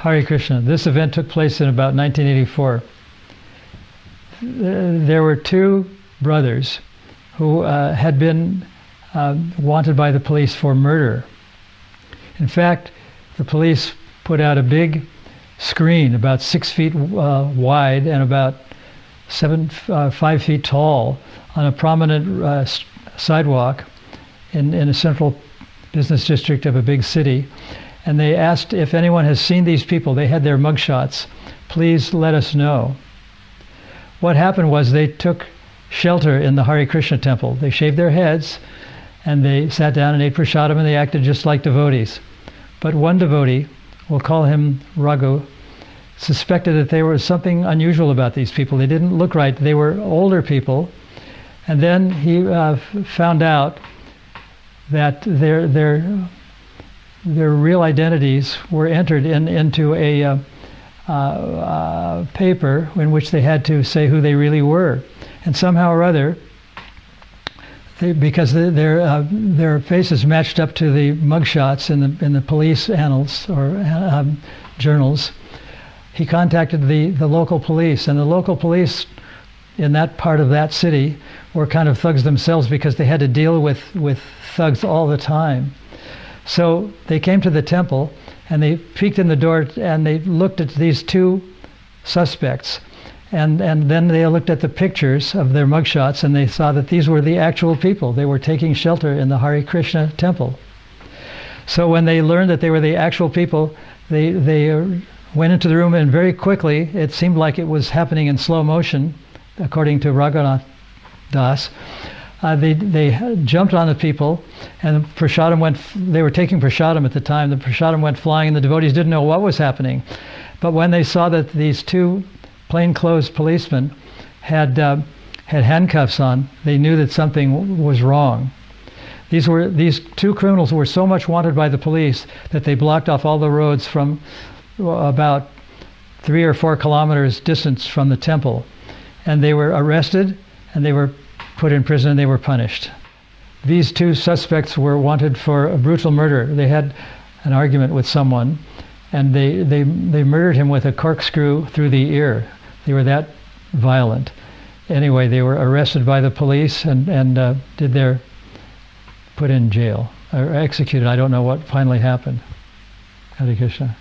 Hare Krishna. This event took place in about 1984. There were two brothers who had been wanted by the police for murder. In fact, the police put out a big screen about 6 feet wide and about 5 feet tall on a prominent sidewalk in a central business district of a big city. And they asked if anyone has seen these people. They had their mugshots. Please let us know. What happened was they took shelter in the Hare Krishna temple. They shaved their heads and they sat down and ate prasadam, and they acted just like devotees. But one devotee, we'll call him Raghu, suspected that there was something unusual about these people. They didn't look right. They were older people. And then he found out that their real identities were entered into a paper in which they had to say who they really were. And somehow or other, because their faces matched up to the mugshots in the police annals or journals, he contacted the local police. And the local police in that part of that city were kind of thugs themselves because they had to deal with thugs all the time. So they came to the temple and they peeked in the door and they looked at these two suspects. And then they looked at the pictures of their mugshots and they saw that these were the actual people. They were taking shelter in the Hare Krishna temple. So when they learned that they were the actual people, they went into the room, and very quickly, it seemed like it was happening in slow motion, according to Raghunath Das. They jumped on the people, and the prasadam they were taking prasadam at the time. The prasadam went flying, and the devotees didn't know what was happening. But when they saw that these two plainclothes policemen had handcuffs on, they knew that something was wrong. These two criminals were so much wanted by the police that they blocked off all the roads from about 3 or 4 kilometers distance from the temple. And they were arrested, and they were put in prison, and they were punished. These two suspects were wanted for a brutal murder. They had an argument with someone, and they murdered him with a corkscrew through the ear. They were that violent. Anyway, they were arrested by the police and put in jail or executed. I don't know what finally happened. Hare Krishna.